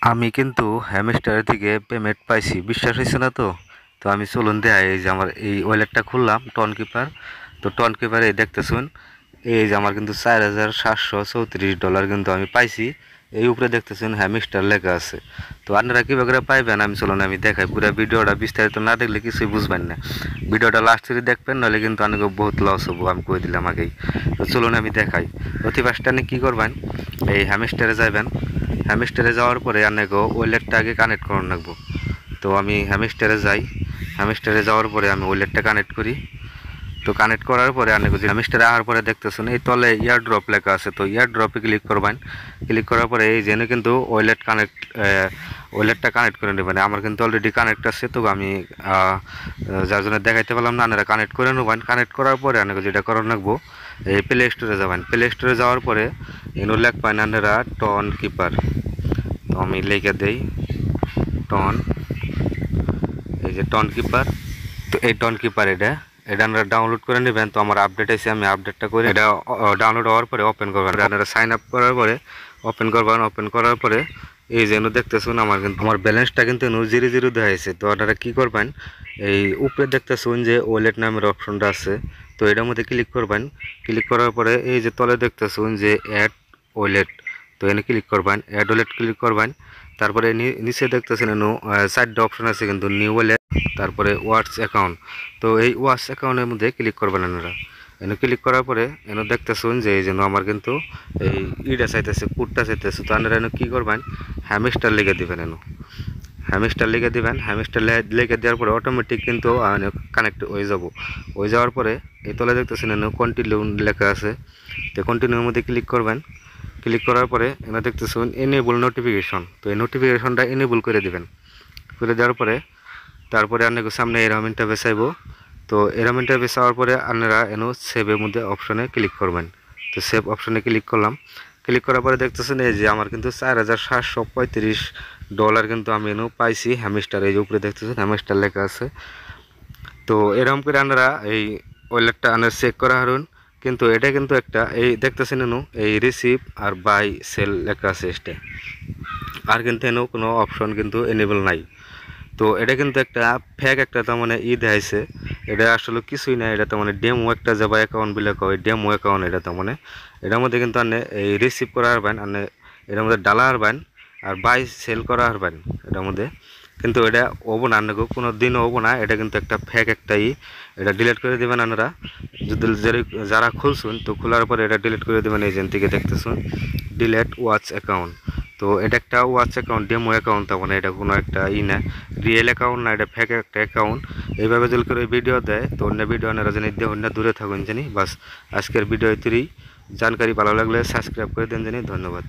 আমি কিন্তু হ্যামস্টারের থেকে পেমেন্ট পাইছি, বিশ্বাস হয়েছে না তো। তো আমি চলুন দেখাই, এই যে আমার এই ওয়ালেটটা খুললাম টন কিপার। তো টন কিপারে দেখতেছুন, এই যে আমার কিন্তু $4,734 কিন্তু আমি পাইছি। এই উপরে দেখতেছেন হ্যামস্টার লেখা আছে। তো আপনারা কীভাবে করে পাইবেন আমি চলুন আমি দেখাই। পুরো ভিডিওটা বিস্তারিত না দেখলে কিছুই বুঝবেন না। ভিডিওটা লাস্ট থেকে দেখবেন, নাহলে কিন্তু অনেক বহুত লস হবো, আমি কই দিলাম আগেই। তো চলুন আমি দেখাই। প্রতি ফার্স্টে কী করবেন, এই হ্যামস্টারে যাবেন। হ্যামস্টারে যাওয়ার পরে আপনাকে ওয়ালেটটা আগে কানেক্ট করানো লাগবো। তো আমি হ্যামস্টারে যাই। হ্যামস্টারে যাওয়ার পরে আমি ওয়ালেটটা কানেক্ট করি। তো কানেক্ট করার পরে আপনাকে যে হ্যামস্টারে আসার পরে দেখতেছেন এই তলে ইয়ার ড্রপ লেখা আছে। তো ইয়ার ড্রপে ক্লিক করবেন। ক্লিক করার পরে এই জেনে কিন্তু ওয়ালেটটা কানেক্ট করে নেবেন। আমার কিন্তু অলরেডি কানেক্ট আছে, তো আমি যার জন্য দেখাইতে পারলাম না, আপনারা কানেক্ট করে নেবেন। কানেক্ট করার পরে আপনাকে যেটা করার লাগবো, এই প্লে স্টোরে যাবেন। প্লে স্টোরে যাওয়ার পরে এগুলো লেখবেন আপনারা টন কিপার। তো আমি লিখে দেই টন, এই যে টন কিপার। তো এই টন কিপার এটা আপনারা ডাউনলোড করে নেবেন। তো আমার আপডেট আছে, আমি আপডেটটা করে এটা ডাউনলোড হওয়ার পরে ওপেন করবেন। আপনারা সাইন আপ করার পরে ওপেন করবেন। ওপেন করার পরে এই যে দেখতেছুন আমার ব্যালেন্সটা কিন্তু 0 দেখাইছে। তো আপনারা কী করবেন, এই উপরে দেখতেছুন যে ওয়ালেট নামের অপশনটা আছে। তো এটার মধ্যে ক্লিক করবেন। ক্লিক করার পরে এই যে তলে দেখতেছুন যে অ্যাড ওয়ালেট, তো এখানে ক্লিক করবেন। অ্যাড ওয়ালেট ক্লিক করবেন। তারপরে নিচে দেখতেছেন চারটা অপশন আছে কিন্তু, নিউ ওয়ালেট, তারপরে ওয়াটস অ্যাকাউন্ট। তো এই ওয়াটস অ্যাকাউন্টের মধ্যে ক্লিক করবেন আপনারা। এনে ক্লিক করার পরে এনে দেখতেছুন যে এই জন্য আমার কিন্তু এই ইটা চাইতেছে, কোডটা চাইতেছে। তো আপনারা এনে কী করবেন, হ্যামস্টার লিখে দেবেন। হ্যামস্টার লিখে দেবেন। হ্যামস্টার লিখে দেওয়ার পরে অটোমেটিক কিন্তু কানেক্ট হয়ে যাব। হয়ে যাওয়ার পরে এই তলে দেখতেছেন কন্টিনিউ লেখা আছে। তো কন্টিনিউর মধ্যে ক্লিক করবেন। ক্লিক করার পরে এখানে দেখতেছেন এনেবল নোটিফিকেশন। তো এই নোটিফিকেশনটা এনেবল করে দেবেন। করে দেওয়ার পরে তারপরে আপনাকে সামনে এরকম ইন্টারফেস আইব। তো এরকম ইন্টারফেস আওয়ার পরে আপনারা সেভের মধ্যে অপশনে ক্লিক করবেন। তো সেভ অপশনে ক্লিক করলাম। ক্লিক করার পরে দেখতেছেন এই যে আমার কিন্তু $4,735 কিন্তু আমি পাইছি হ্যামস্টার। এই যে উপরে দেখতেছেন হ্যামস্টার লেখা আছে। তো এরকম করে আপনারা এই ওয়ালেটটা আপনারা চেক করা হারুন। কিন্তু এটা কিন্তু একটা এই দেখতেছেন এই রিসিভ আর বাই সেল লেখা আছে এটা, আর কিন্তু কোনো অপশন কিন্তু এনেবল নাই। তো এটা কিন্তু একটা ফেক একটা তার মানে দেখাইছে। এটা আসলে কিছুই না, এটা তার মানে ডেমো একটা যাবা অ্যাকাউন্ট বিলে কয় ডেমো অ্যাকাউন্ট। এটা তার মানে এটার মধ্যে কিন্তু আপনি এই রিসিভ করা হারবেন, আপনি এটার মধ্যে ডালা হারবেন আর বাই সেল করা হারবেন এটার মধ্যে। কিন্তু এটা হবো না, আপনাকে কোনো দিনও হবো না। এটা কিন্তু একটা ফেক একটা এটা ডিলিট করে দেবেন আপনারা। যদি যারা খুলছুন তো খোলার পরে এটা ডিলিট করে দেবেন। এই যেন থেকে দেখতেছুন ডিলেট ওয়াচ অ্যাকাউন্ট। তো এটা একটা ওয়াচ অ্যাকাউন্ট, ডেমো অ্যাকাউন্ট, তার মানে এটা কোনো একটা না রিয়েল অ্যাকাউন্ট না, এটা ফেক একটা অ্যাকাউন্ট। এইভাবে যদি করে ভিডিও দেয় তো অন্য ভিডিও আপনারা জানি অন্য দূরে থাকুন জানি। বাস আজকের ভিডিও এতেই। জানকারি ভালো লাগলে সাবস্ক্রাইব করে দেন জানি। ধন্যবাদ।